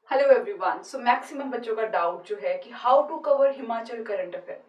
Hello everyone. So maximum बच्चों का doubt जो है कि how to cover Himachal current affair.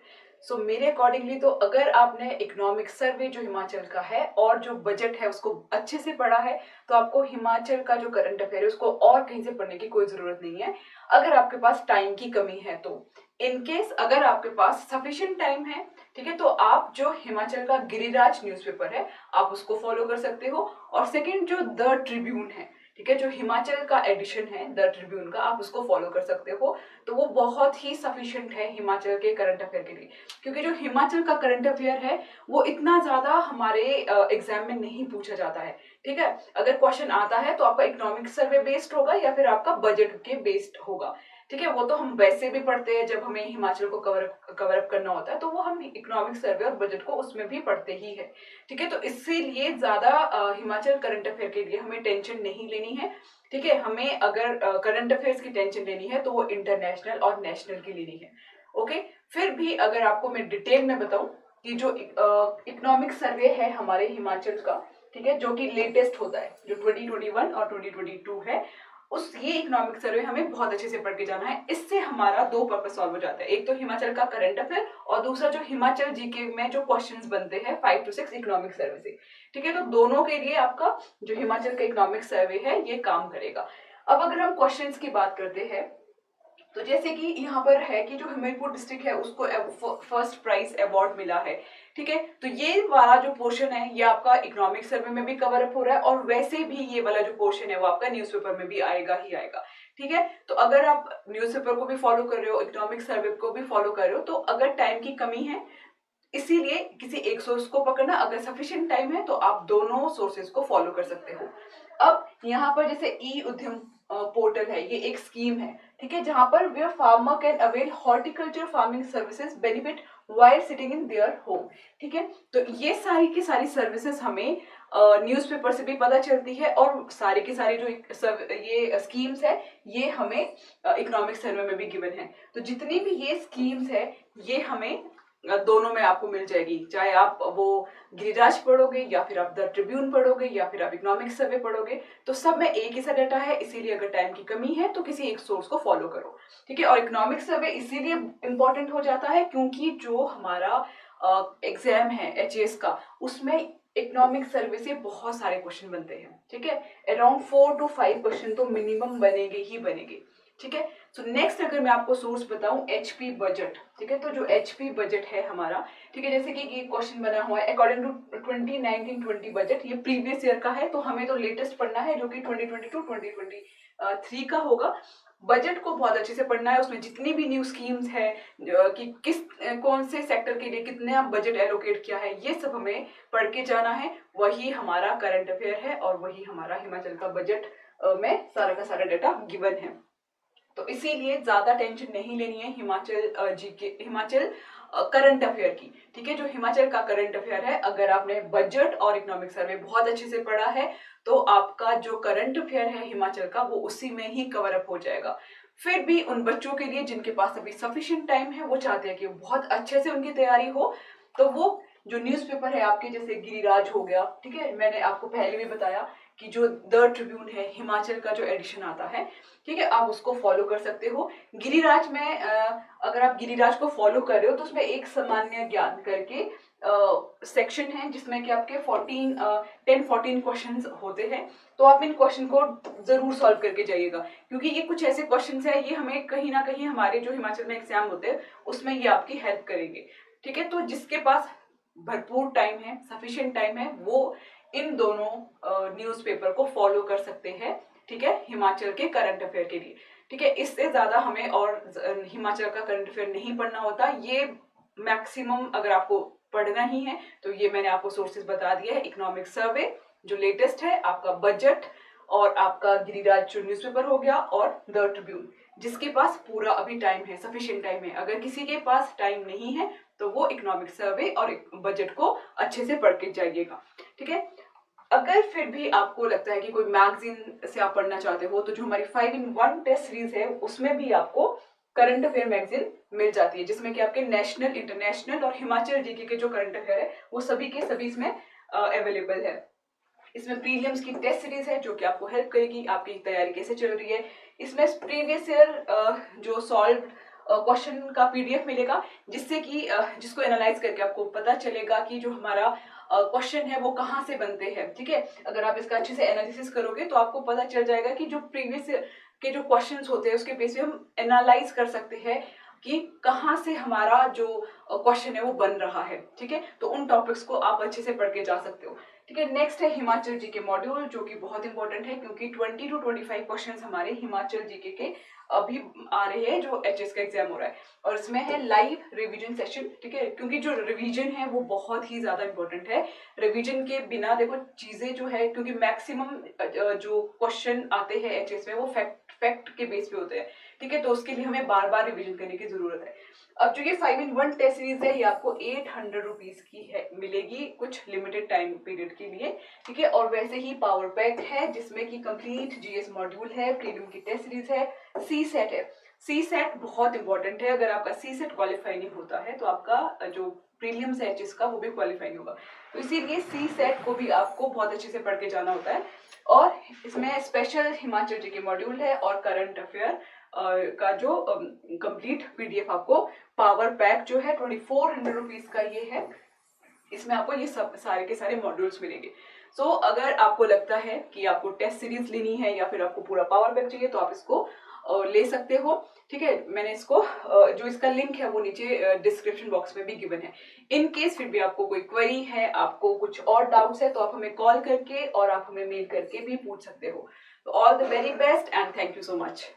So मेरे अकॉर्डिंगली तो अगर आपने इकोनॉमिक सर्वे जो हिमाचल का है और जो बजट है उसको अच्छे से पढ़ा है तो आपको हिमाचल का जो करंट अफेयर है उसको और कहीं से पढ़ने की कोई जरूरत नहीं है। अगर आपके पास टाइम की कमी है तो इन केस अगर आपके पास सफिशिएंट टाइम है, ठीक है, तो आप जो हिमाचल का गिरिराज न्यूज़पेपर है आप उसको फॉलो कर सकते हो। और सेकंड जो द ट्रिब्यून है, ठीक है, जो हिमाचल का एडिशन है द ट्रिब्यून का, आप उसको फॉलो कर सकते हो। तो वो बहुत ही सफिशिएंट है हिमाचल के करंट अफेयर के लिए, क्योंकि जो हिमाचल का करंट अफेयर है वो इतना ज्यादा हमारे एग्जाम में नहीं पूछा जाता है। ठीक है, अगर क्वेश्चन आता है तो आपका इकोनॉमिक सर्वे बेस्ड होगा या फिर आपका बजट के बेस्ड होगा। ठीक है, वो तो हम वैसे भी पढ़ते हैं जब हमें हिमाचल को कवर अप करना होता है, तो वो हम इकोनॉमिक सर्वे और बजट को उसमें भी पढ़ते ही है। ठीक है, तो इसीलिए ज्यादा हिमाचल करंट अफेयर के लिए हमें टेंशन नहीं लेनी है। ठीक है, हमें अगर करंट अफेयर्स की टेंशन लेनी है तो वो इंटरनेशनल और नेशनल की लेनी है। ओके, फिर भी अगर आपको मैं डिटेल में बताऊं कि जो इकोनॉमिक सर्वे है हमारे हिमाचल का, ठीक है, जो कि लेटेस्ट होता है, जो 2021 और 2022 है, उस ये इकोनॉमिक सर्वे हमें बहुत अच्छे से पढ़ के जाना है। इससे हमारा दो पर्पस सॉल्व हो जाता है, एक तो हिमाचल का करंट अफेयर और दूसरा जो हिमाचल जीके में जो क्वेश्चंस बनते हैं 5 to 6 इकोनॉमिक सर्वे से। ठीक है, तो दोनों के लिए आपका जो हिमाचल का इकोनॉमिक सर्वे है ये काम करेगा। अब अगर हम क्वेश्चंस की बात करते हैं तो जैसे कि यहाँ पर है कि जो हमीरपुर डिस्ट्रिक्ट है उसको फर्स्ट प्राइज अवार्ड मिला है। ठीक है, तो ये वाला जो पोर्शन है ये आपका इकोनॉमिक सर्वे में भी कवर अप हो रहा है और वैसे भी ये वाला जो पोर्शन है वो आपका न्यूज़पेपर में भी आएगा ही आएगा। ठीक है, तो अगर आप न्यूज़पेपर को भी फॉलो कर रहे हो, इकोनॉमिक सर्वे को भी फॉलो कर रहे हो, तो अगर टाइम की कमी है इसीलिए किसी एक सोर्स को पकड़ना, अगर सफिशिएंट टाइम है तो आप दोनों सोर्सेज को फॉलो कर सकते हो। अब यहाँ पर जैसे ई उद्यम पोर्टल है, ये एक स्कीम है, ठीक है, जहां पर where farmer can avail horticulture farming services benefit while sitting in their home. ठीक है, तो ये सारी की सारी सर्विसेज हमें न्यूज़पेपर से भी पता चलती है और सारी की सारी जो ये स्कीम्स है ये हमें इकोनॉमिक सर्वे में भी गिवन है। तो जितनी भी ये स्कीम्स है ये हमें दोनों में आपको मिल जाएगी, चाहे आप वो गिरिराज पढ़ोगे या फिर आप द ट्रिब्यून पढ़ोगे या फिर आप इकोनॉमिक सर्वे पढ़ोगे, तो सब में एक ही सा डाटा है। इसीलिए अगर टाइम की कमी है तो किसी एक सोर्स को फॉलो करो। ठीक है, और इकोनॉमिक सर्वे इसीलिए इंपॉर्टेंट हो जाता है क्योंकि जो हमारा एग्जाम है एचएएस का, उसमें इकोनॉमिक सर्वे से बहुत सारे क्वेश्चन बनते हैं। ठीक है, अराउंड 4 to 5 क्वेश्चन तो मिनिमम बनेंगे ही बनेंगे। ठीक है, तो नेक्स्ट अगर मैं आपको सोर्स बताऊं एचपी बजट। ठीक है, तो जो एचपी बजट है हमारा, ठीक है, जैसे कि ये क्वेश्चन बना हुआ है अकॉर्डिंग टू 2019-20 बजट, ये प्रीवियस ईयर का है तो हमें तो लेटेस्ट पढ़ना है जो कि 2022-2023 का होगा। बजट को बहुत अच्छे से पढ़ना है, उसमें जितनी भी न्यू स्कीम्स है कि किस कौन से सेक्टर के लिए कितने बजट एलोकेट किया है ये सब हमें पढ़ के जाना है। वही हमारा करंट अफेयर है और वही हमारा हिमाचल का बजट में सारा का सारा डाटा गिवन है। तो इसीलिए ज्यादा टेंशन नहीं लेनी है Himachal GK Himachal current affair की। ठीक है, जो हिमाचल का करंट अफेयर है अगर आपने बजट और इकोनॉमिक सर्वे बहुत अच्छे से पढ़ा है तो आपका जो करंट अफेयर है हिमाचल का वो उसी में ही कवर अप हो जाएगा। फिर भी उन बच्चों के लिए जिनके पास अभी सफिशिएंट टाइम है, वो चाहते हैं कि बहुत अच्छे से उनकी तैयारी हो, तो वो जो न्यूज़पेपर है आपके जैसे गिरिराज हो गया, ठीक है, मैंने आपको पहले भी बताया कि जो द ट्रिब्यून है हिमाचल का जो एडिशन आता है, ठीक है, आप उसको फॉलो कर सकते हो। गिरिराज में अगर आप गिरिराज को फॉलो कर रहे हो तो उसमें एक सामान्य ज्ञान करके सेक्शन है जिसमें कि आपके 10-14 क्वेश्चंस होते हैं। तो आप इन क्वेश्चन को जरूर सॉल्व करके जाइएगा क्योंकि ये कुछ ऐसे क्वेश्चंस है ये हमें कहीं ना कहीं हमारे जो हिमाचल में एग्जाम होते हैं उसमें ये आपकी हेल्प करेंगे। ठीक है, तो जिसके पास भरपूर टाइम है, सफिशिएंट टाइम है, वो इन दोनों न्यूज़पेपर को फॉलो कर सकते हैं। ठीक है, हिमाचल के करंट अफेयर के लिए। ठीक है, इससे ज्यादा हमें और हिमाचल का करंट अफेयर नहीं पढ़ना होता। ये मैक्सिमम अगर आपको पढ़ना ही है तो ये मैंने आपको सोर्सेज बता दिया है, इकोनॉमिक सर्वे जो लेटेस्ट है, आपका बजट और आपका गिरिराज जो न्यूज़पेपर हो गया और द ट्रिब्यून, जिसके पास पूरा अभी टाइम है, सफिशिएंट टाइम है। अगर किसी के पास टाइम नहीं है तो वो इकोनॉमिक सर्वे और बजट को अच्छे से पढ़ के जाइएगा। ठीक है, अगर फिर भी आपको लगता है कि कोई मैगजीन से आप पढ़ना चाहते हो तो जो हमारी 5-in-1 टेस्ट सीरीज है उसमें भी आपको करंट अफेयर मैगजीन मिल जाती है, जिसमें कि आपके नेशनल, इंटरनेशनल और हिमाचल जीके के जो करंट अफेयर है वो सभी के सभी इसमें अवेलेबल है। इसमें प्रीलिम्स की टेस्ट सीरीज है जो कि आपको हेल्प करेगी, आपकी तैयारी कैसे चल रही है, इसमें प्रीवियस ईयर जो सॉल्व क्वेश्चन का पीडीएफ मिलेगा, जिससे कि जिसको एनालाइज करके आपको पता चलेगा कि जो हमारा क्वेश्चन है वो कहाँ से बनते हैं। ठीक है, अगर आप इसका अच्छे से एनालिसिस करोगे तो आपको पता चल जाएगा कि जो प्रीवियस के जो क्वेश्चंस होते हैं उसके बेस पे हम एनालाइज कर सकते हैं कि कहाँ से हमारा जो क्वेश्चन है वो बन रहा है। ठीक है, तो उन टॉपिक्स को आप अच्छे से पढ़ के जा सकते हो। ठीक है, नेक्स्ट है हिमाचल जीके मॉड्यूल, जो कि बहुत इंपॉर्टेंट है क्योंकि 20 to 25 क्वेश्चंस हमारे हिमाचल जीके के अभी आ रहे हैं जो एचएस का एग्जाम हो रहा है, और इसमें है लाइव रिवीजन सेशन। ठीक है, क्योंकि जो रिवीजन है वो बहुत ही ज्यादा इंपॉर्टेंट है। रिवीजन के बिना देखो चीजें जो है, क्योंकि मैक्सिमम जो क्वेश्चन आते हैं एचएस में वो फैक्ट के बेस पे होते हैं। ठीक है, तो उसके लिए हमें बार बार रिवीजन करने की जरूरत है। अब जो ये 5-in-1 टेस्ट सीरीज है ये आपको 800 रुपीज की है, मिलेगी कुछ लिमिटेड टाइम पीरियड के लिए। ठीक है, और वैसे ही पावर पैक है जिसमें कि कंप्लीट जीएस मॉड्यूल है, प्रीलिम की टेस्ट सीरीज है, सी सेट है। सी सेट बहुत इंपॉर्टेंट है, अगर आपका सी सेट क्वालिफाई नहीं होता है तो आपका जो प्रीलियम्स है एचएस का वो भी क्वालिफाई नहीं होगा। तो इसीलिए सी सेट को भी आपको बहुत अच्छे से पढ़ के जाना होता है। और इसमें स्पेशल हिमाचल जी के मॉड्यूल है और करंट अफेयर का जो कंप्लीट पीडीएफ आपको पावर पैक जो है 2400 रुपीज का ये है, इसमें आपको ये सब सारे के सारे मॉड्यूल्स मिलेंगे। सो अगर आपको लगता है कि आपको टेस्ट सीरीज लेनी है या फिर आपको पूरा पावर पैक चाहिए तो आप इसको ले सकते हो। ठीक है, मैंने इसको जो इसका लिंक है वो नीचे डिस्क्रिप्शन बॉक्स में भी गिवन है। इन केस फिर भी आपको कोई क्वेरी है, आपको कुछ और डाउट्स है, तो आप हमें कॉल करके और आप हमें मेल करके भी पूछ सकते हो। तो all the very best and thank you so much.